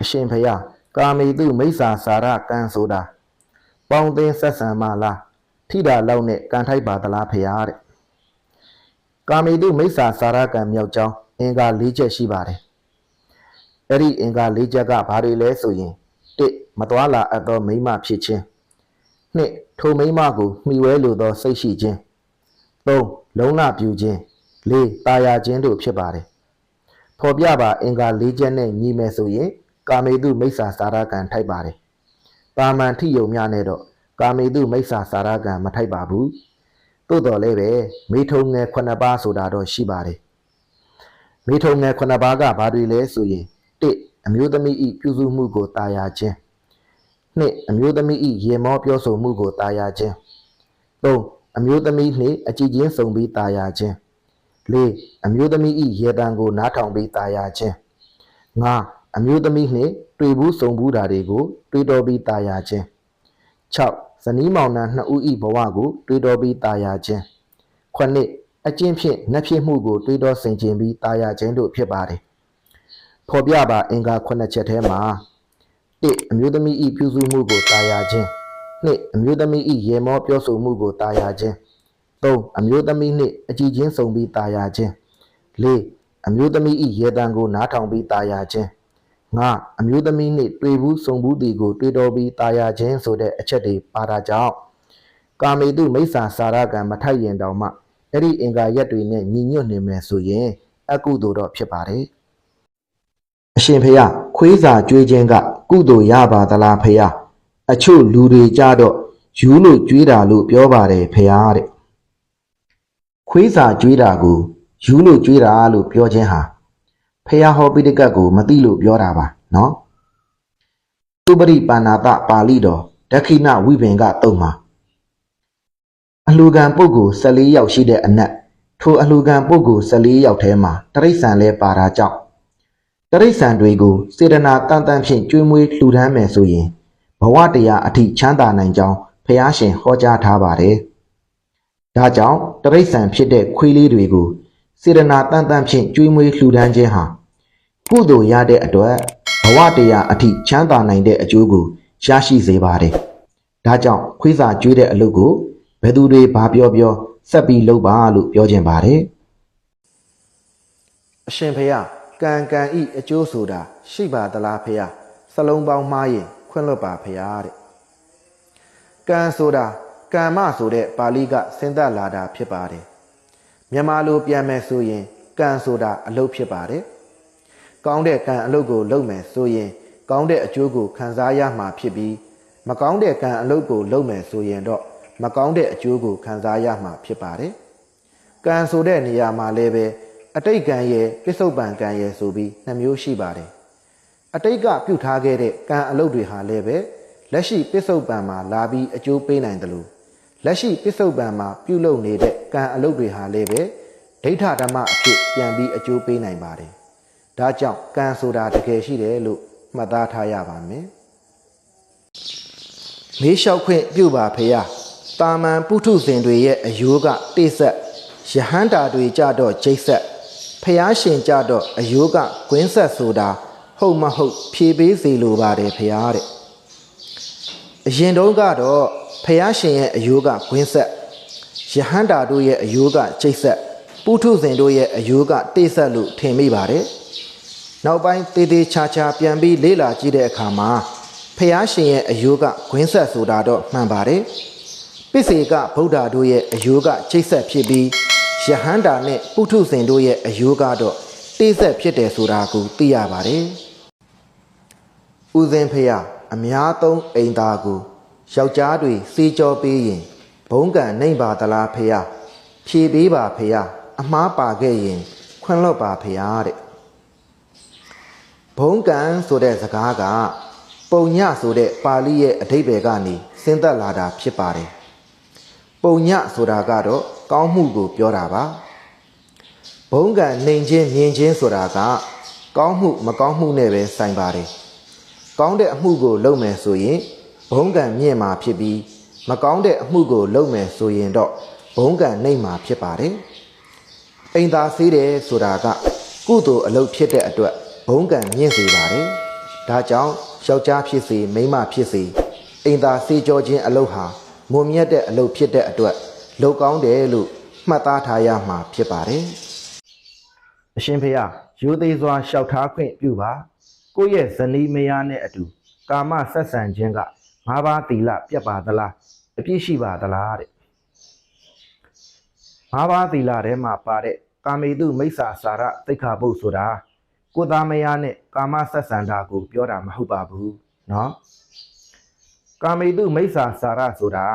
အရှင်ဖျားကာမေတုမိစ္ဆာစာရကံဆိုတာပေါင်းသင်းဆက်ဆံမှလားထိတာလောက်နဲ့ကံထိုက်ပါသလားဖျားတဲ့ကာမေတုမိစ္ဆာစာရကံမြောက်ကြောင်းအင်္ဂါ၄ချက်ရှိပါတယ်အဲ့ဒီအင်္ဂါ၄ချက်ကဘာတွေလဲဆိုရင်1မသွားလာအပ်သောမိမဖြစ်ခြင်း2ထိုမိမကိုမှီဝဲလိုသောစိတ်ရှိခြင်း3လုံလပြူခြင်း4ตาယာခြင်းတို့ဖြစ်ပါတယ်ဖော်ပြပါအင်္ဂါ၄ချက်နဲ့ညီမယ်ဆိုရင်ကာမေတုမိစ္ဆာစာရကံထိုက်ပါတယ်တာမန်ထိယုံများနဲ့တော့ကာမေတုမိစ္ဆာစာရကံမထိုက်ပါဘူးသို့တော်လည်းပဲမေထုံငယ်9ပါးဆိုတာတော့ရှိပါတယ်မေထုံငယ်9ပါးကဘာတွေလဲဆိုရင်1အမျိုးသမီးဤပြုစုမှုကိုတာယာခြင်း2အမျိုးသမီးဤရေမောပြောဆိုမှုကိုတာယာခြင်း3အမျိုးသမီးနှင့်အကြည်ချင်းစုံပြီးတာယာခြင်း4အမျိုးသမီးဤရေတံကိုနားထောင်ပြီးတာယာခြင်း5အမျိုးသမီးနှင့်တွေ့ဘူးစုံဘူးတာတွေကိုတွေးတော်ပြီးတာယာခြင်း6ဇနီးမောင်နှံ2ဦးဤဘဝကိုတွေးတော်ပြီးတာယာခြင်း9အကျင့်ဖြင့်နှက်ဖြစ်မှုကိုတွေးတော်ဆင်ခြင်ပြီးတာယာခြင်းတို့ဖြစ်ပါတယ်ဖော်ပြပါအင်္ဂါ9ချက်ထဲမှာ1အမျိုးသမီးဤပြုစုမှုကိုတာယာခြင်း2အမျိုးသမီးဤရေမောပြောဆိုမှုကိုတာယာခြင်း3အမျိုးသမီးနှင့်အကြည်ချင်းစုံပြီးတာယာခြင်း4အမျိုးသမီးဤရေတံကိုနားထောင်ပြီးတာယာခြင်း5အမျိုးသမီးနှင့်တွေ့ဘူးစုံဘူးတီကိုတွေ့တော်ပြီးတာယာခြင်းဆိုတဲ့အချက်တွေပါတာကြောင့်ကာမေတုမိစ္ဆာစာရကံမထိုက်ရင်တောင်မှအဲ့ဒီအင်္ဂါရက်တွေနဲ့ညီညွတ်နေမယ်ဆိုရင်အကုသိုလ်တော့ဖြစ်ပါတယ်အရှင်ဖေယခွေးစာကြွေးခြင်းကကုသိုလ်ရပါသလားဖေယအချို့လူတွေကြတော့ယူလို့ကြွေးတာလို့ပြောပါတယ်ဖေယတဲ့ခွေးစာကြွေးတာကိုယူလို့ကြွေးတာလို့ပြောခြင်းဟာဖေယဟောပိဋကတ်ကိုမသိလို့ပြောတာပါနော်သုပရိပါဏာတပါဠိတော်ဒက္ခိဏဝိပင်ကတုံမှာအလှူခံပုဂ္ဂိုလ်14ယောက်ရှိတဲ့အနက်ထိုအလှူခံပုဂ္ဂိုလ်14ယောက်ထဲမှာတရိစ္ဆာန်လဲပါတာကြောင့်တရိစ္ဆာန်တွေကိုစေတနာတန်တန်ဖြင့်ကျွေးမွေးလှူဒန်းမယ်ဆိုရင်ဘဝတရားအထိချမ်းသာနိုင်ကြောင်းဖျားရှင်ဟောကြားထားပါတယ်။ဒါကြောင့်တရိစ္ဆာန်ဖြစ်တဲ့ခွေးလေးတွေကိုစေတနာတန်တန်ဖြင့်ကျွေးမွေးလှူဒန်းခြင်းဟာကုသိုလ်ရတဲ့အတွက်ဘဝတရားအထိချမ်းသာနိုင်တဲ့အကျိုးကိုရရှိစေပါတယ်။ဒါကြောင့်ခွေးစာကျွေးတဲ့အလုပ်ကိုဘယ်သူတွေဘာပြောပြောဆက်ပြီးလုပ်ပါလို့ပြောခြင်းပါတယ်။အရှင်ဖေယကံကံဤအကျိုးဆိုတာရှိပါသလားဖေယစလုံးပေါင်းမှားရင်ခွင့်လွတ်ပါဖေယတဲ့ကံဆိုတာကမ္မဆိုတဲ့ပါဠိကဆင်းသက်လာတာဖြစ်ပါတယ်မြန်မာလိုပြန်မယ်ဆိုရင်ကံဆိုတာအလုပ်ဖြစ်ပါတယ်ကောင်းတဲ့ကံအလုပ်ကိုလုပ်မယ်ဆိုရင်ကောင်းတဲ့အကျိုးကိုခံစားရမှာဖြစ်ပြီးမကောင်းတဲ့ကံအလုပ်ကိုလုပ်မယ်ဆိုရင်တော့မကောင်းတဲ့အကျိုးကိုခံစားရမှာဖြစ်ပါတယ်ကံဆိုတဲ့နေရာမှာလည်းပဲအတိတ်ကံရဲ့ပြစ္ဆုတ်ပံကံရဲ့ဆိုပြီး2မျိုးရှိပါတယ်အတိတ်ကပြုထားခဲ့တဲ့ကံအလုပ်တွေဟာလည်းပဲလက်ရှိပြစ္ဆုတ်ပံမှာလာပြီးအကျိုးပေးနိုင်တယ်လို့လက်ရှိပြစ္ဆုတ်ပံမှာပြုလုပ်နေတဲ့ကံအလုပ်တွေဟာလည်းပဲဒိဋ္ဌဓမ္မအဖြစ်ပြန်ပြီးအကျိုးပေးနိုင်ပါတယ်ဒါကြောင့်ကံဆိုတာတကယ်ရှိတယ်လို့မှတ်သားထားရပါမယ်မေးလျှောက်ခွင့်ပြုပါဖေယတာမန်ပုထုဇဉ်တွေရဲ့အယိုးကတိဆက်ယဟန္တာတွေကြတော့ဂျိတ်ဆက်ဖျားရှင်ကြတော့အယိုးကကွင်းဆက်ဆိုတာဟုတ်မဟုတ်ဖြေပေးစေလိုပါတယ်ဖျားတဲ့အရင်တုန်းကတော့ဖျားရှင်ရဲ့အယိုးကကွင်းဆက်ယဟန္တာတို့ရဲ့အယိုးကဂျိတ်ဆက်ပုထုဇဉ်တို့ရဲ့အယိုးကတိဆက်လို့ထင်မိပါတယ်နောက်ပိုင်းတေးသေးချာချာပြန်ပြီးလေ့လာကြည့်တဲ့အခါမှာဖျားရှင်ရဲ့အယိုးကကွင်းဆက်ဆိုတာတော့မှန်ပါတယ်ပိစေကဗုဒ္ဓတို့ရဲ့အယိုးကချိတ်ဆက်ဖြစ်ပြီးယဟန္တာနဲ့ပုထုဇဉ်တို့ရဲ့အယိုးကတော့တိဆက်ဖြစ်တယ်ဆိုတာကိုသိရပါတယ်ဦးဇင်းဖေယအများသုံးအိမ်သားကိုယောက်ျားတွေစေးကြောပေးရင်ဘုံကံနှိမ့်ပါသလားဖေယဖြေပေးပါဖေယအမှားပါခဲ့ရင်ခွင့်လွတ်ပါဖေယတဲ့ဘုံကံဆိုတဲ့စကားကပုံညဆိုတဲ့ပါဠိရဲ့အဓိပ္ပာယ်ကနေဆင်းသက်လာတာဖြစ်ပါတယ်ပုံညဆိုတာကတော့ကောင်းမှုကိုပြောတာပါဘုံကံနှိမ်ခြင်းမြင်ခြင်းဆိုတာကကောင်းမှုမကောင်းမှုနဲ့ပဲဆိုင်ပါတယ်ကောင်းတဲ့အမှုကိုလုပ်မယ်ဆိုရင်ဘုံကံမြင့်မှာဖြစ်ပြီးမကောင်းတဲ့အမှုကိုလုပ်မယ်ဆိုရင်တော့ဘုံကံနှိမ်မှာဖြစ်ပါတယ်အိမ်သာဆေးတယ်ဆိုတာကကုသိုလ်အလုပ်ဖြစ်တဲ့အတွက်ဘုံကံမြင့်စေပါတယ် ဒါကြောင့်ယောက်ျားဖြစ်စေမိန်းမဖြစ်စေအိမ်သာစေကြောခြင်းအလုပ်ဟာမွန်မြတ်တဲ့အလုပ်ဖြစ်တဲ့အတွက်လုပ်ကောင်းတယ်လို့မှတ်သားထားရမှာဖြစ်ပါတယ်အရှင်ဖေယရိုသေစွာလျှောက်ထားခွင့်ပြုပါကိုယ့်ရဲ့ဇနီးမယားနဲ့အတူကာမဆက်ဆံခြင်းက၅ပါးသီလပြတ်ပါသလားအပြည့်ရှိပါသလားတဲ့၅ပါးသီလထဲမှာပါတဲ့ကာမေတုမိစ္ဆာစာရသိက္ခာပုဒ်ဆိုတာကိုယ်သားမယားနဲ့ကာမဆက်ဆံတာကိုပြောတာမဟုတ်ပါဘူးเนาะကာမေတုမိစ္ဆာစာရဆိုတာ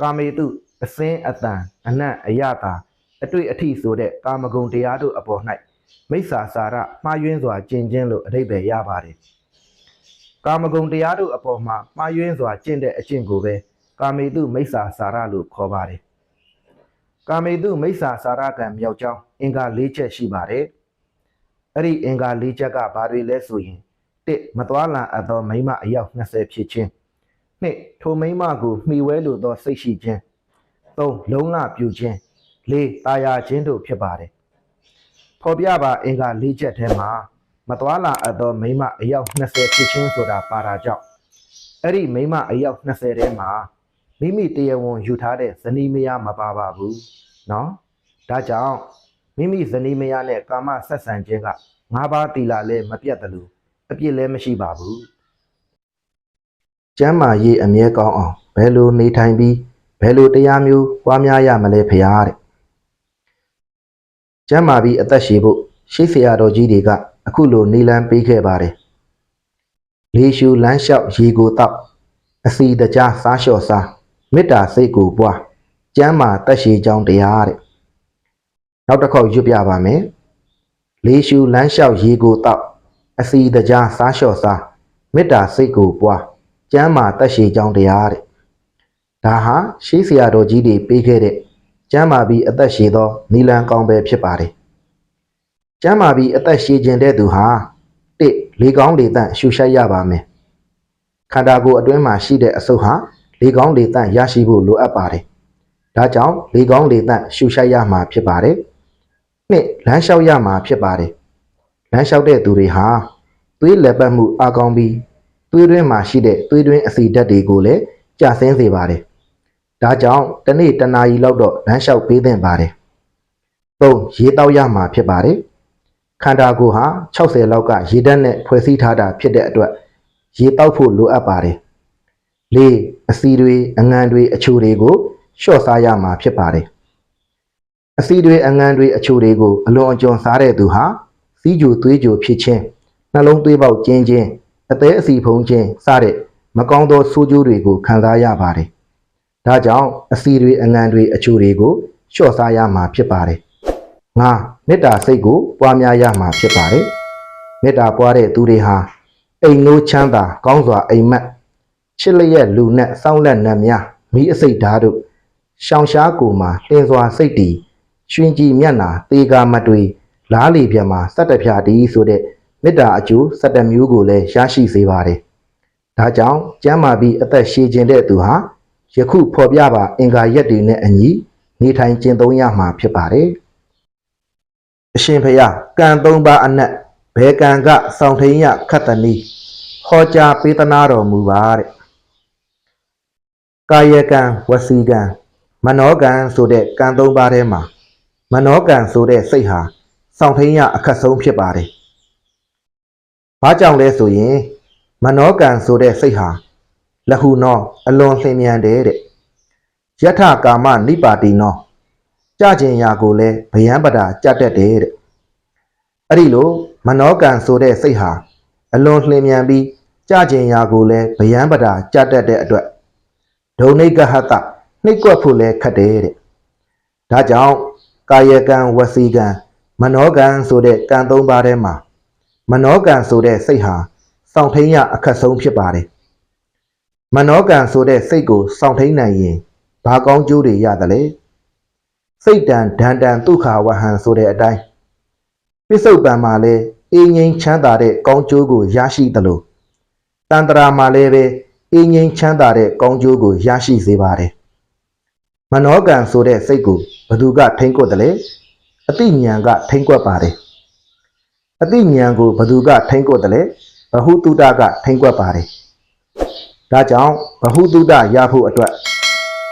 ကာမေတုအစင်းအတန်အနတ်အယတာအတွေ့အထိဆိုတဲ့ကာမဂုဏ်တရားတို့အပေါ်၌မိစ္ဆာစာရမှားယွင်းစွာကျင့်ခြင်းလို့အဓိပ္ပာယ်ရပါတယ်ကာမဂုဏ်တရားတို့အပေါ်မှာမှားယွင်းစွာကျင့်တဲ့အကျင့်ကိုပဲကာမေတုမိစ္ဆာစာရလို့ခေါ်ပါတယ်ကာမေတုမိစ္ဆာစာရကံမြောက်ကြောင်းအင်္ဂါ၄ချက်ရှိပါတယ်အဲ့ဒီအင်္ဂါ၄ချက်ကဘာတွေလဲဆိုရင်1မသွားလံအပ်သောမိန်းမအယောက်20ဖြစ်ခြင်း2ထိုမိန်းမကိုမှီဝဲလိုသောစိတ်ရှိခြင်း3လုံးလပြုခြင်း4တာယာခြင်းတို့ဖြစ်ပါတယ်ဖော်ပြပါအင်္ဂါ၄ချက်ထဲမှာမသွားလံအပ်သောမိန်းမအယောက်20ဖြစ်ခြင်းဆိုတာပါတာကြောင့်အဲ့ဒီမိန်းမအယောက်20ထဲမှာမိမိတရားဝင်ယူထားတဲ့ဇနီးမယားမပါပါဘူးเนาะဒါကြောင့်မိမိဇနီးမယားနဲ့ကာမဆက်ဆံခြင်းက၅ပါးသီလလည်းမပြတ်တယ်လို့အပြစ်လည်းမရှိပါဘူးကျမ်းမာရေးအမြဲကောင်းအောင်ဘယ်လိုနေထိုင်ပြီးဘယ်လိုတရားမျိုးပွားများရမလဲဖေဟာတဲ့ကျမ်းမာပြီးအသက်ရှည်ဖို့ရှိဆရာတော်ကြီးတွေကအခုလိုနေလန်းပေးခဲ့ပါတယ်လေရှူလမ်းလျှောက်ရေကိုတောက်အစီတကြားစားလျှော့စားမေတ္တာစိတ်ကိုပွားကျမ်းမာတက်ရှိကြောင်းတရားတဲ့နောက်တစ်ခေါက်ရွတ်ပြပါမယ်လေရှူလမ်းလျှောက်ရေကိုတောက်အစီတကြားစားလျှော့စားမေတ္တာစိတ်ကိုပွားကျမ်းမာတက်ရှိကြောင်းတရားတဲ့ဒါဟာရှိဆရာတော်ကြီးတွေပေးခဲ့တဲ့ကျမ်းမာပြီးအသက်ရှည်သောနီလန်ကောင်းပဲဖြစ်ပါတယ်ကျမ်းမာပြီးအသက်ရှည်ခြင်းတဲ့သူဟာလေကောင်းလေတန့်ရှူရှိုက်ရပါမယ်ခန္ဓာကိုယ်အတွင်းမှာရှိတဲ့အဆုတ်ဟာလေကောင်းလေတန့်ရရှိဖို့လိုအပ်ပါတယ်ဒါကြောင့်လေကောင်းလေတန့်ရှူရှိုက်ရမှာဖြစ်ပါတယ်လမ်းလျှောက်ရမှာဖြစ်ပါတယ်လမ်းလျှောက်တဲ့သူတွေဟာသွေးလက်ပတ်မှုအကောင်းပြီးသွေးတွင်းမှာရှိတဲ့သွေးတွင်းအဆီဓာတ်တွေကိုလည်းကျဆင်းစေပါတယ်ဒါကြောင့်တစ်နေ့တစ်နာရီလောက်တော့လမ်းလျှောက်ပေးသင့်ပါတယ်ရေတောက်ရမှာဖြစ်ပါတယ်ခန္ဓာကိုယ်ဟာ60လောက်ကရေဓာတ်နဲ့ဖွဲ့စည်းထားတာဖြစ်တဲ့အတွက်ရေတောက်ဖို့လိုအပ်ပါတယ်အစီတွေအငံတွေအချိုတွေကိုလျှော့စားရမှာဖြစ်ပါတယ်အစီတွေအငံတွေအချိုတွေကိုအလွန်အကျွံစားတဲ့သူဟာစီးကြိုသွေးကြိုဖြစ်ခြင်းနှလုံးသွေးပေါက်ကျဉ်းခြင်းအသေးအစီဖုံးခြင်းစတဲ့မကောင်းသောဆိုးကျိုးတွေကိုခံစားရပါတယ်ဒါကြောင့်အစီတွေအငံတွေအချိုတွေကိုလျှော့စားရမှာဖြစ်ပါတယ်မေတ္တာစိတ်ကိုပွားများရမှာဖြစ်ပါတယ်မေတ္တာပွားတဲ့သူတွေဟာအိမ်နိုးချမ်းသာကောင်းစွာအိမ်မက်ချစ်လျက်လူနဲ့စောင့်လက်နတ်များမိအစိတ်ဓာတ်တို့ရှောင်ရှားကိုမှာတင်စွာစိတ်တည်ရွှင်ကြည်မျက်နာတေကာမတွေလားလီပြမှာ17ဖြာတည်ဆိုတဲ့မေတ္တာအကျိုး17မျိုးကိုလည်းရရှိစေပါတယ်ဒါကြောင့်ကျမ်းမာပြီးအသက်ရှည်ခြင်းတဲ့သူဟာယခုဖော်ပြပါအင်္ဂါရက်တွေနဲ့အညီနေထိုင်ကျင့်သုံးရမှာဖြစ်ပါတယ်အရှင်ဖေယကံ3ပါးအနက်ဘယ်ကံကဆောင်ထိန်ရခတ်တနည်းဟောကြားပေးသနာတော်မူပါတဲ့ကာယကံဝစီကံမနောကံဆိုတဲ့ကံ3ပါးထဲမှာမနောကံဆိုတဲ့စိတ်ဟာဆောင်ထိန်ရအခက်ဆုံးဖြစ်ပါတယ်ဘာကြောင့်လဲဆိုရင်မနောကံဆိုတဲ့စိတ်ဟာလဟုနောအလွန်လျင်မြန်တယ်တဲ့ယထကာမနိပါတိနောကြခြင်းရာကိုလည်းဗယံပဒကြတတ်တယ်တဲ့အဲ့ဒီလိုမနောကံဆိုတဲ့စိတ်ဟာအလွန်လျင်မြန်ပြီးကြခြင်းရာကိုလည်းဗယံပဒကြတတ်တဲ့အတွက်ဒုနိကဟတနှိပ်ကွက်ဖို့လည်းခက်တယ်တဲ့ဒါကြောင့်ကာယကံဝစီကံမနောကံဆိုတဲ့ကံ3ပါးထဲမှာမနောကံဆိုတဲ့စိတ်ဟာစောင့်ထိန်ရအခက်ဆုံးဖြစ်ပါတယ်မနောကံဆိုတဲ့စိတ်ကိုစောင့်ထိန်နိုင်ရင်ဘာကောင်းကျိုးတွေရတယ်လဲစိတ်တန်ဒန္တန်ဒုက္ခဝဟံဆိုတဲ့အတိုင်းပစ္စုပန်မှာလည်းအင်းငိမ့်ချမ်းသာတဲ့ကောင်းကျိုးကိုရရှိသလိုတန်တရာမှာလည်းပဲအင်းငိမ့်ချမ်းသာတဲ့ကောင်းကျိုးကိုရရှိစေပါတယ်မနောကံဆိုတဲ့စိတ်ကိုဘသူကထိမ့်ကွက်တယ်လဲအတိညာဏ်ကထိမ့်ကွက်ပါတယ်အတိညာဏ်ကိုဘသူကထိမ့်ကွက်တယ်လဲဘ ဟုတုတကထိမ့်ကွက်ပါတယ်ဒါကြောင့်ဘဟုတုတရဖို့အတွက်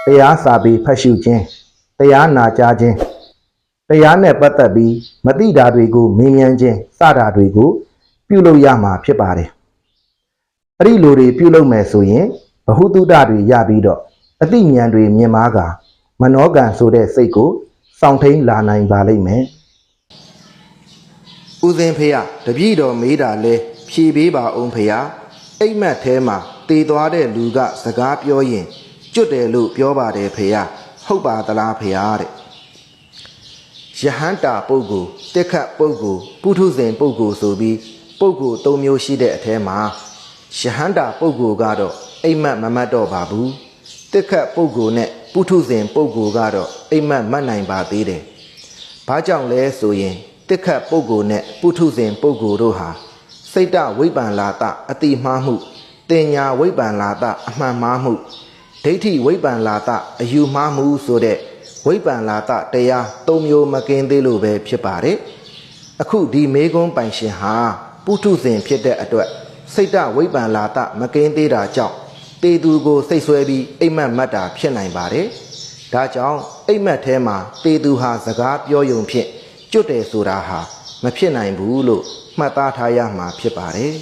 တရားစာပေဖတ်ရှုခြင်းတရားနာကြားခြင်းတရားနဲ့ပတ်သက်ပြီးမသိတာတွေကိုမေးမြန်းခြင်းစတာတွေကိုပြုလုပ်ရမှာဖြစ်ပါတယ်အဲ့ဒီလိုတွေပြုလုပ်မယ်ဆိုရင်ဘဟုတုတတွေရပြီးတော့အသိဉာဏ်တွေမြင်မာကမနောကံဆိုတဲ့စိတ်ကိုစောင့်ထိန်လာနိုင်ပါလိမ့်မယ်ဦးစင်ဖေယတပည့်တော်မေးတာလဲဖြေပေးပါအောင်ဖေယအိမ်မက်ထဲမှာတည်သွားတဲ့လူကစကားပြောရင်ကျွတ်တယ်လို့ပြောပါတယ်ဖေယဟုတ်ပါသလားဖေယတဲ့ယဟန္တာပုဂ္ဂိုလ်တက်ခတ်ပုဂ္ဂိုလ်ပုထုဇဉ်ပုဂ္ဂိုလ်ဆိုပြီးပုဂ္ဂိုလ်၃မျိုးရှိတဲ့အထဲမှာယဟန္တာပုဂ္ဂိုလ်ကတော့အိမ်မက်မမတ်တော့ပါဘူးတက်ခတ်ပုဂ္ဂိုလ်နဲ့ပုထုဇဉ်ပုဂ္ဂိုလ်ကတော့အိမ်မက်မတ်နိုင်ပါသေးတယ်ဘာကြောင့်လဲဆိုရင်တက်ခတ်ပုဂ္ဂိုလ်နဲ့ပုထုဇဉ်ပုဂ္ဂိုလ်တို့ဟာစိတ်တဝိပ္ပန္လာတအတိမှားမှုတင်ညာဝိပ္ပန္လာတအမှန်မှားမှုဒိဋ္ဌိဝိပ္ပန္လာတအယူမှားမှုဆိုတဲ့ဝိပ္ပန္လာတတရား၃မျိုးမကင်းသေးလို့ပဲဖြစ်ပါတယ်အခုဒီမေကွန်းပိုင်ရှင်ဟာပုထုဇဉ်ဖြစ်တဲ့အတွက်စိတ်တဝိပ္ပန္လာတမကင်းသေးတာကြောင့်တေသူကိုစိတ်ဆွဲပြီးအိမ်မက်မတ်တာဖြစ်နိုင်ပါတယ်ဒါကြောင့်အိမ်မက်ထဲမှာတေသူဟာစကားပြောယုံဖြင့်ကျွတ်တယ်ဆိုတာဟာမဖြစ်နိုင်ဘူးလို့မှတ်သားထားရမှာဖြစ်ပါတယ်